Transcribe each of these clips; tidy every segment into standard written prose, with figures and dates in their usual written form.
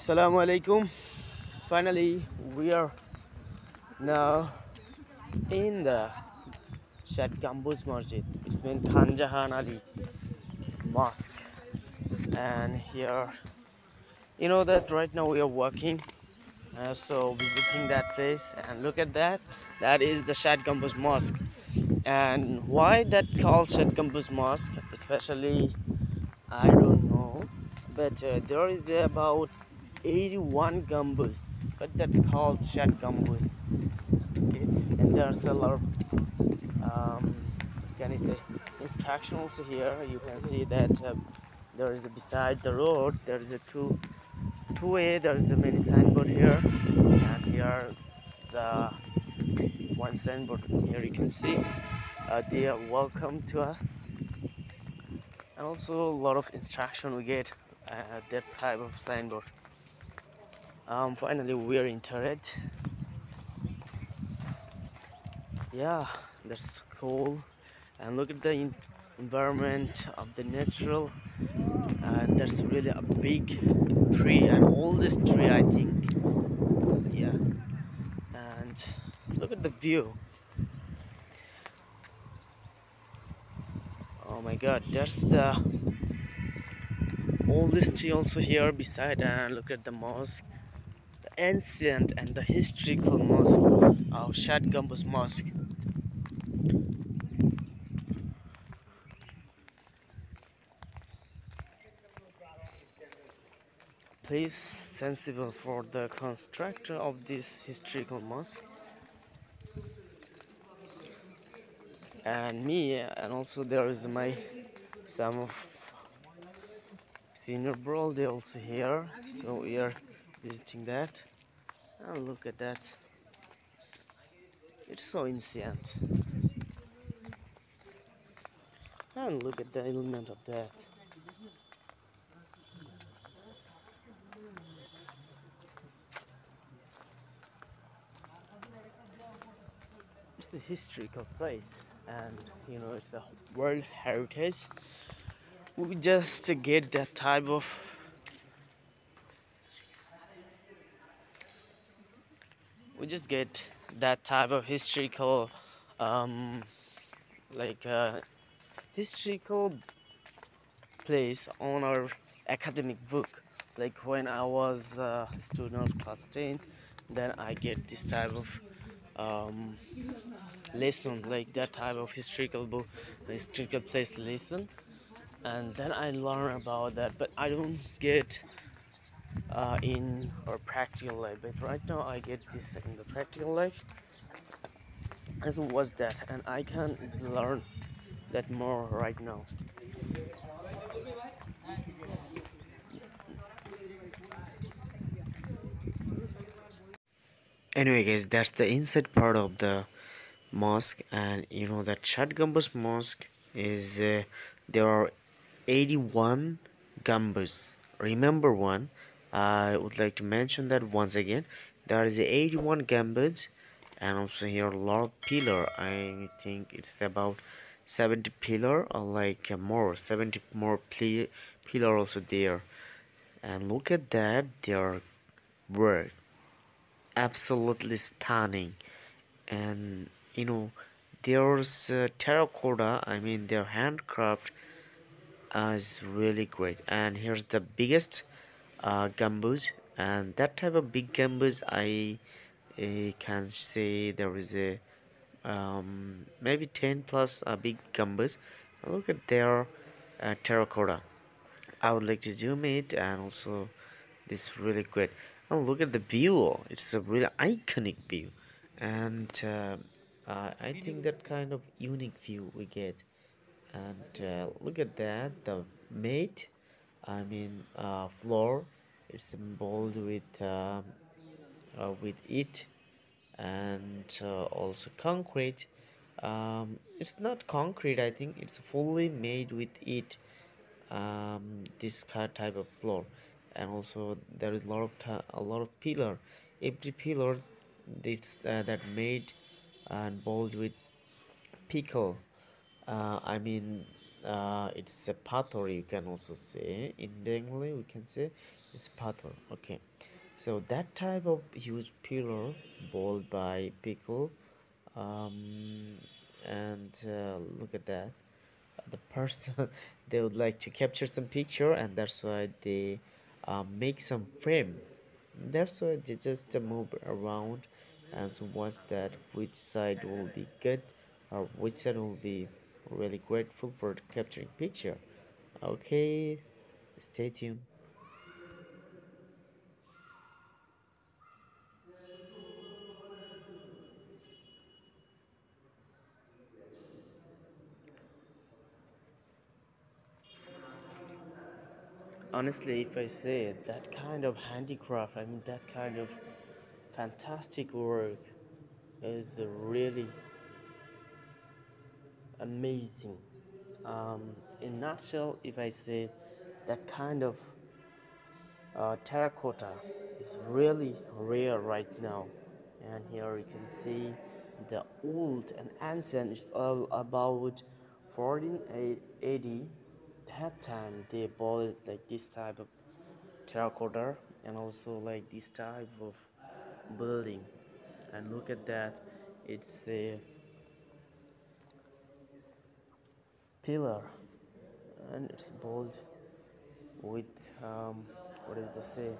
Assalamu alaikum. Finally, we are now in the ShatGhambuj Masjid. It's meant Khan Jahan Ali Mosque, and here, you know that right now we are working, so visiting that place. And look at that. That is the ShatGhambuj Mosque. And why that called ShatGhambuj Mosque, especially, I don't know, but there is about 81 gambus, but that called ShatGhambuj. Okay, and there's a lot of what can I say, instruction also here. You can see that there is a, beside the road there is a two-way. There is a many signboard here, and here the one signboard here you can see they are welcome to us, and also a lot of instruction we get that type of signboard. Finally we are entered. Yeah, that's cool. And look at the environment of the natural, and that's really a big tree and oldest tree I think. Yeah, and look at the view. Oh my god, that's the oldest tree also here beside. And look at the mosque, the ancient and the historical mosque of ShatGhambuj Mosque. Place sensible for the constructor of this historical mosque, and me, and also there is my some of senior bro, they also here, so we are visiting that. And look at that, it's so ancient. And look at the element of that. It's a historical place, and you know it's a world heritage. We just get that type of historical um like historical place on our academic book. Like when I was a student of class 10, then I get this type of um, lesson, like that type of historical book, historical place lesson, and then I learn about that. But I don't get in our practical life. But right now I get this in the practical life. As was that, and I can learn that more right now. Anyway guys, that's the inside part of the mosque. And you know that ShatGhambuj Mosque is there are 81 gambas. Remember one, I would like to mention that once again. There is 81 gambas, and also here a lot of pillar. I think it's about 70 pillar, or like more 70 more pillar also there. And look at that, they are were absolutely stunning. And you know there's terracotta, I mean their handcraft is really great. And here's the biggest gambus, and that type of big gambus I can say there is a maybe 10 plus big gambus. Look at their terracotta. I would like to zoom it, and also this really great. And look at the view, it's a really iconic view. And I think that kind of unique view we get. And look at that, the mate, I mean floor, it's involved with it. And also concrete, it's not concrete, I think it's fully made with it, this type of floor. And also there is a lot of pillar. Every pillar this that made and bold with pickle, I mean it's a pathor, you can also say in Bengali we can say. It's pathor. Okay. So that type of huge pillar bowled by pickle, um, and look at that. The person they would like to capture some picture, and that's why they make some frame. That's why they just move around and so watch that which side will be good or which side will be really grateful for capturing picture. Okay, stay tuned. Honestly, if I say that kind of handicraft, I mean that kind of fantastic work is really amazing. In nutshell, if I say that kind of terracotta is really rare right now, and here you can see the old and ancient is all about 1480. That time they bought like this type of terracotta and also like this type of building, and look at that, it's a pillar and it's bold with what is the say,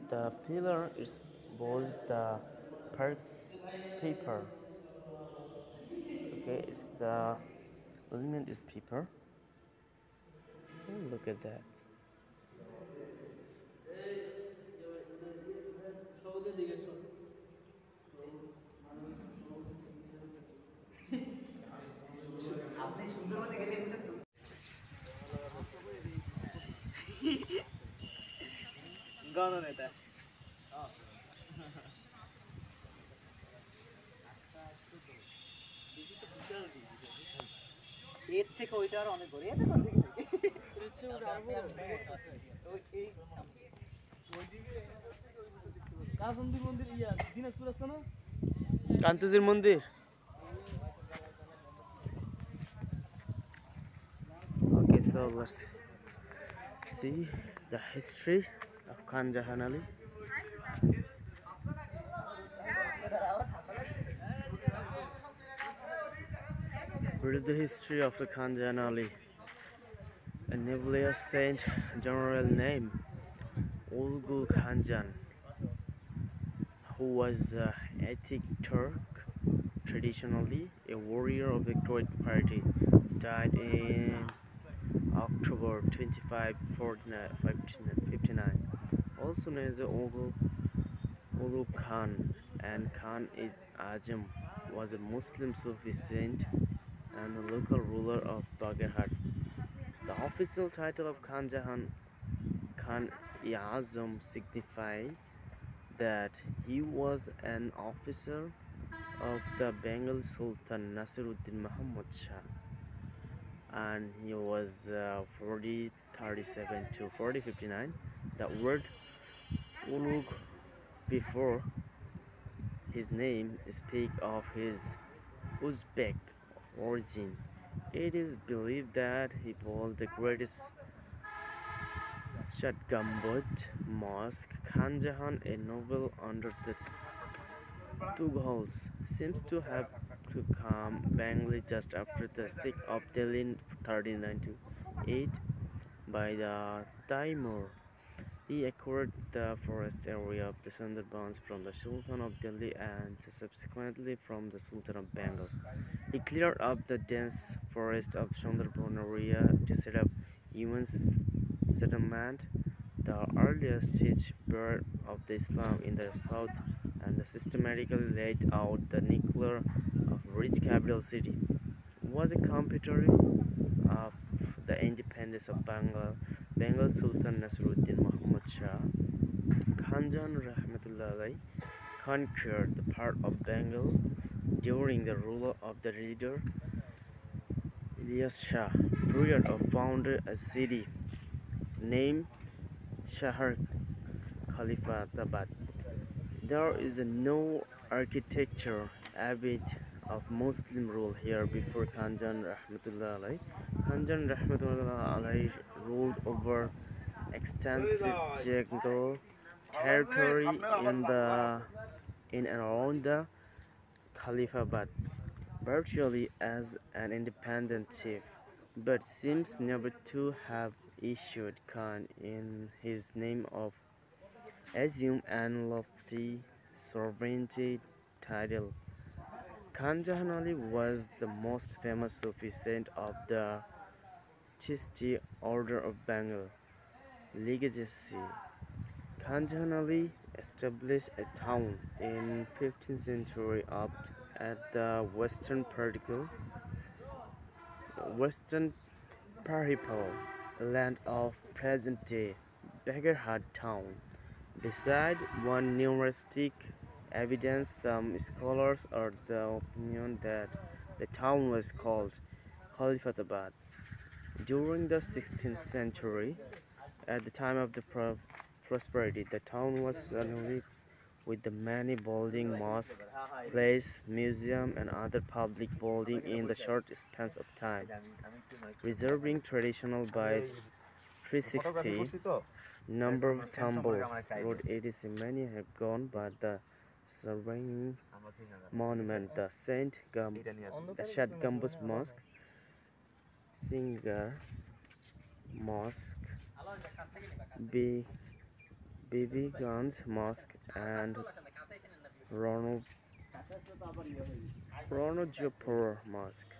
the pillar is bold the per paper. Okay, it's the element is paper. Oh, look at that. গণনেতা এর থেকে ওইটা আর অনেক বড় এটা কোন দিকে থেকে হচ্ছে ওটা আরো ওই এই ওইদিকে কাজন্দির মন্দির ইয়া দিনাজপুর আছে না কান্তজির মন্দির okay so let's see the history of Khan Jahan Ali. Read the history of Khan Jahan Ali, a nebulous saint general name Ulgu Khanjan, who was an ethnic Turk, traditionally a warrior of the Great Party, died in October 25, 1459, also known as Ulu Khan, and Khan-i-Azam was a Muslim Sufi saint and the local ruler of Bagherhat. The official title of Khan Jahan Khan-i-Azam signifies that he was an officer of the Bengal Sultan Nasiruddin Muhammad Shah, and he was 4037 to 4059. The word Ulug before his name speak of his Uzbek origin. It is believed that he built the greatest ShatGhambuj mosque. Khan Jahan, a noble under the Tughols, seems to have come Bengali just after the siege of Delhi in 1398 by the Taimur. He acquired the forest area of the Sundarbans from the Sultan of Delhi and subsequently from the Sultan of Bengal. He cleared up the dense forest of Sundarban area to set up human settlement, the earliest stage birth of the Islam in the south, and systematically laid out the nuclear of rich capital city. Was a competitor of the independence of Bengal Sultan Nasiruddin Muhammad Shah. Khanjan Rahmatullah Alai conquered the part of Bengal during the rule of the leader Ilyas Shah period of founded a city named Shahar Khalifatabad. There is no architecture habit of Muslim rule here before Khanjan Rahmatullah Alai. Khanjan Rahmatullah Alai ruled over extensive jungle territory in and around the Caliphate, virtually as an independent chief, but seems never to have issued Khan in his name of assumed and lofty sovereignty title. Khan Jahan Ali was the most famous Sufi saint of the Chishti order of Bengal legacy. Khan Jahan Ali established a town in 15th century up at the western peripheral land of present-day Bagherhat town. Beside one numismatic evidence, some scholars are the opinion that the town was called Khalifatabad. During the 16th century, at the time of the prosperity, the town was surrounded with the many buildings, mosque, place, museum, and other public buildings in the short span of time. Reserving traditional by 360 number of Tambol Road ADC, many have gone, but the surviving monument, the ShatGhambuj Mosque, Singer Mosque, B. Bibiganj Mosque, and Ronojapur Mosque.